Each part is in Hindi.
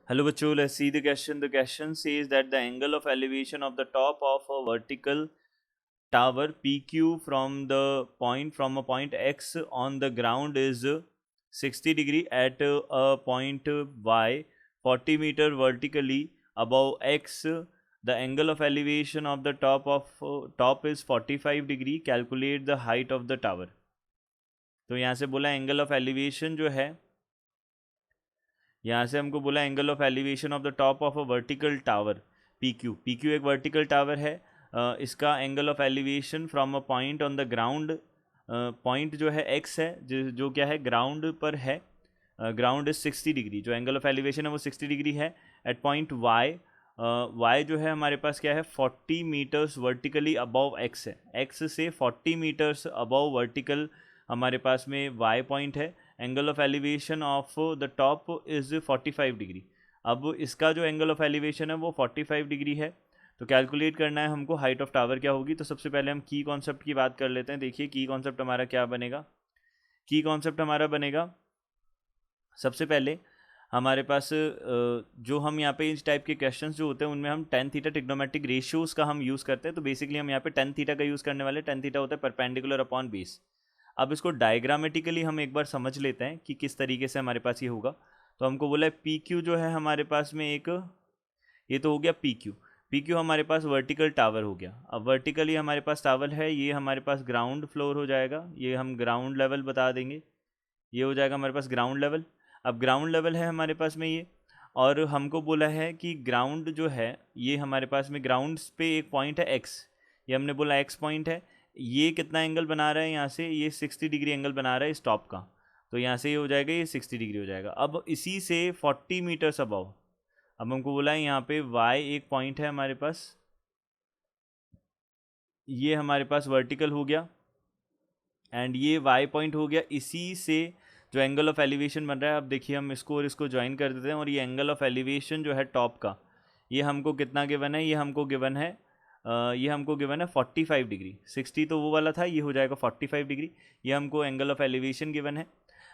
Hello bachcho, let's see the question. The question says that the angle of elevation of the top of a vertical tower PQ from a point X on the ground is 60 degree at a point Y 40 meter vertically above X. The angle of elevation of the top is 45 degree. Calculate the height of the tower. तो यहाँ से बोला एंगल ऑफ एलिवेशन जो है, यहाँ से हमको बोला angle of elevation of the top of a vertical tower P Q एक वर्टिकल टावर है। इसका angle of elevation from a point on the ground, point जो है एक्स है, जो क्या है ग्राउंड पर है। ग्राउंड इज 60 डिग्री, जो एंगल ऑफ एलिवेशन है वो 60 डिग्री है। एट पॉइंट वाई, वाई जो है हमारे पास क्या है 40 मीटर्स वर्टिकली अबव एक्स है। एक्स से 40 मीटर्स अबव वर्टिकल हमारे पास में वाई पॉइंट है। Angle of elevation of the top is 45 degree. अब इसका जो एंगल ऑफ एलिवेशन है वो 45 डिग्री है। तो कैलकुलेट करना है हमको हाइट ऑफ टावर क्या होगी। तो सबसे पहले हम की कॉन्सेप्ट की बात कर लेते हैं। देखिए की कॉन्सेप्ट हमारा क्या बनेगा। की कॉन्सेप्ट हमारा बनेगा, सबसे पहले हमारे पास जो हम यहाँ पे इस टाइप के क्वेश्चंस जो होते हैं उनमें हम टेन थीटा ट्रिग्नोमेट्रिक रेशियोज़ का हम यूज़ करते हैं। तो बेसिकली हम यहाँ पे टेन थीटा का यूज़ करने वाले। टेन थीटा होता है परपेंडिकुलर अपॉन बेस। अब इसको डायग्रामेटिकली हम एक बार समझ लेते हैं कि किस तरीके से हमारे पास ये होगा। तो हमको बोला है पी क्यू जो है हमारे पास में एक, ये तो हो गया पी क्यू। पी क्यू हमारे पास वर्टिकल टावर हो गया। अब वर्टिकली हमारे पास टावर है, ये हमारे पास ग्राउंड फ्लोर हो जाएगा, ये हम ग्राउंड लेवल बता देंगे, ये हो जाएगा हमारे पास ग्राउंड लेवल। अब ग्राउंड लेवल है हमारे पास में ये, और हमको बोला है कि ग्राउंड जो है ये हमारे पास में ग्राउंड पे एक पॉइंट है एक्स, ये हमने बोला एक्स पॉइंट है। ये कितना एंगल बना रहा है यहाँ से, ये 60 डिग्री एंगल बना रहा है इस टॉप का। तो यहाँ से ये हो जाएगा, ये 60 डिग्री हो जाएगा। अब इसी से 40 मीटर्स अबव, अब हमको बोला है यहाँ पे वाई एक पॉइंट है हमारे पास, ये हमारे पास वर्टिकल हो गया एंड ये वाई पॉइंट हो गया। इसी से जो एंगल ऑफ एलिवेशन बन रहा है, अब देखिए हम इसको और इसको ज्वाइन कर देते हैं, और ये एंगल ऑफ एलिवेशन जो है टॉप का, ये हमको कितना गिवन है, ये हमको गिवन है 45 डिग्री। 60 तो वो वाला था, ये हो जाएगा 45 डिग्री। ये हमको एंगल ऑफ एलिवेशन गिवन है।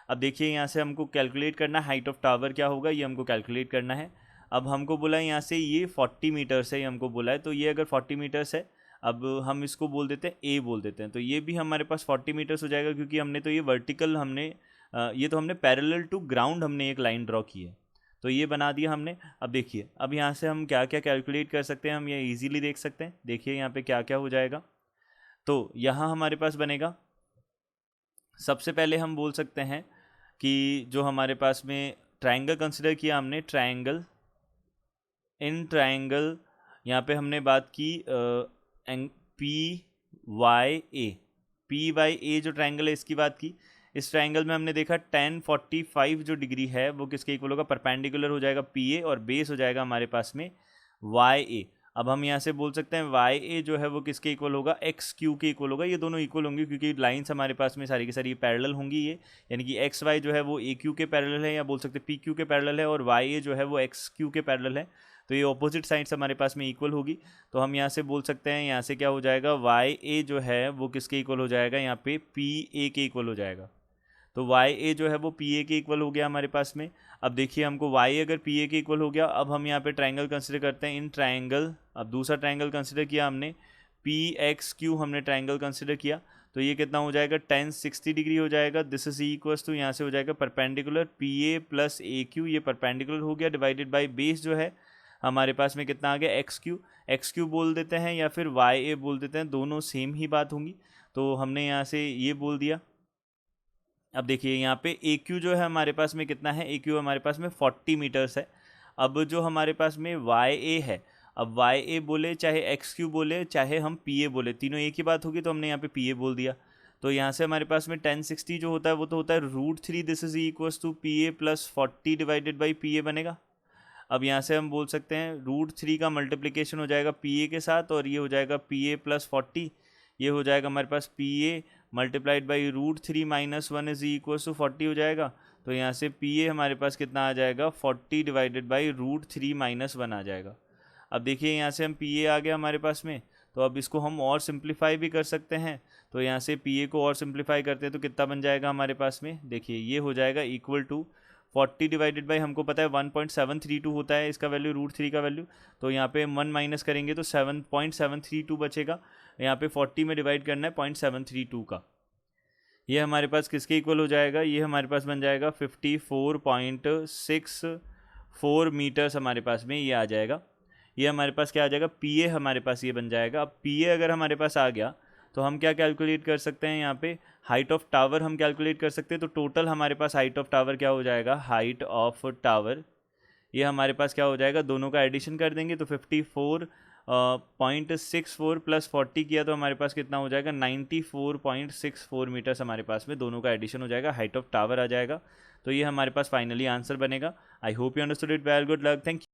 अब देखिए यहाँ से हमको कैलकुलेट करना है हाइट ऑफ टावर क्या होगा, ये हमको कैलकुलेट करना है। अब हमको बोला है यहाँ से ये 40 मीटर्स है, ये हमको बोला है। तो ये अगर 40 मीटर्स है, अब हम इसको बोल देते हैं ए बोल देते हैं। तो ये भी हमारे पास 40 मीटर्स हो जाएगा, क्योंकि हमने तो ये वर्टिकल हमने ये तो हमने पैरेलल टू ग्राउंड हमने एक लाइन ड्रॉ की है, तो ये बना दिया हमने। अब देखिए अब यहाँ से हम क्या क्या कैलकुलेट कर सकते हैं, हम ये इजीली देख सकते हैं। देखिए यहाँ पे क्या क्या हो जाएगा। तो यहाँ हमारे पास बनेगा, सबसे पहले हम बोल सकते हैं कि जो हमारे पास में ट्राइंगल कंसिडर किया हमने, ट्राइंगल, इन ट्राइंगल यहाँ पे हमने बात की पी वाई ए जो ट्राइंगल है इसकी बात की। इस ट्राइंगल में हमने देखा 1045 जो डिग्री है वो किसके इक्वल होगा, परपेंडिकुलर हो जाएगा पी ए, और बेस हो जाएगा हमारे पास में वाई ए। अब हम यहाँ से बोल सकते हैं वाई ए जो है वो किसके इक्वल होगा, एक्स क्यू के इक्वल होगा। ये दोनों इक्वल होंगे क्योंकि लाइंस हमारे पास में सारी की सारी पैरेलल होंगी ये, यानी कि एक्स वाई जो है वो ए क्यू के पैरेलल है, या बोल सकते हैं पी क्यू के पैरेलल है, और वाई ए जो है वो एक्स क्यू के पैरेलल है। तो ये ऑपोजिट साइड्स हमारे पास में इक्वल होगी। तो हम यहाँ से बोल सकते हैं, यहाँ से क्या हो जाएगा, वाई ए जो है वो किसके इक्वल हो जाएगा, यहाँ पे पी ए के इक्वल हो जाएगा। तो वाई ए जो है वो पी ए के इक्वल हो गया हमारे पास में। अब देखिए हमको वाई अगर पी ए के इक्वल हो गया, अब हम यहाँ पे ट्राइंगल कंसिडर करते हैं, इन ट्राइंगल। अब दूसरा ट्राइंगल कंसिडर किया हमने, पी एक्स क्यू हमने ट्राइंगल कंसिडर किया। तो ये कितना हो जाएगा, 1060 डिग्री हो जाएगा। दिस इज इक्वल्स टू, यहाँ से हो जाएगा perpendicular P A plus A Q, ये परपेंडिकुलर हो गया, डिवाइडेड बाई बेस जो है हमारे पास में कितना आ गया, एक्स क्यू बोल देते हैं या फिर वाई ए बोल देते हैं, दोनों सेम ही बात होंगी। तो हमने यहाँ से ये बोल दिया। अब देखिए यहाँ पे ए क्यू जो है हमारे पास में कितना है, ए क्यू हमारे पास में 40 मीटर्स है। अब जो हमारे पास में वाई ए है, अब वाई ए बोले चाहे एक्स क्यू बोले चाहे हम पी ए बोले, तीनों एक ही बात होगी, तो हमने यहाँ पे पी ए बोल दिया। तो यहाँ से हमारे पास में 1060 जो होता है वो तो होता है √3, this is equals to P A plus 40 divided by P A बनेगा। अब यहाँ से हम बोल सकते हैं √3 का मल्टीप्लिकेशन हो जाएगा पी ए के साथ, और ये हो जाएगा पी ए प्लस 40, ये हो जाएगा हमारे पास P A multiplied by √3 minus 1 is equal to 40 हो जाएगा। तो यहाँ से पी ए हमारे पास कितना आ जाएगा, 40 डिवाइडेड बाई √3 माइनस 1 आ जाएगा। अब देखिए यहाँ से हम पी ए आ गया हमारे पास में, तो अब इसको हम और सिंप्लीफाई भी कर सकते हैं। तो यहाँ से पी ए को और सिंप्लीफाई करते हैं तो कितना बन जाएगा हमारे पास में, देखिए ये हो जाएगा इक्वल टू 40 डिवाइडेड बाई हमको पता है 1.732 होता है इसका वैल्यू, √3 का वैल्यू। तो यहाँ पे 1 माइनस करेंगे तो 7.732 बचेगा। यहाँ पे 40 में डिवाइड करना है 0.732 का। ये हमारे पास किसके इक्वल हो जाएगा, ये हमारे पास बन जाएगा 54.64 मीटर्स हमारे पास में ये आ जाएगा। ये हमारे पास क्या आ जाएगा, PA हमारे पास ये बन जाएगा। अब PA अगर हमारे पास आ गया तो हम क्या कैलकुलेट कर सकते हैं, यहाँ पे हाइट ऑफ टावर हम कैलकुलेट कर सकते हैं। तो टोटल हमारे पास हाइट ऑफ टावर क्या हो जाएगा, हाइट ऑफ टावर ये हमारे पास क्या हो जाएगा, दोनों का एडिशन कर देंगे तो 54.64 प्लस 40 किया तो हमारे पास कितना हो जाएगा, 94.64 मीटर्स हमारे पास में दोनों का एडिशन हो जाएगा, हाइट ऑफ टावर आ जाएगा। तो ये हमारे पास फाइनली आंसर बनेगा। I hope you understood it well, good luck, thank you.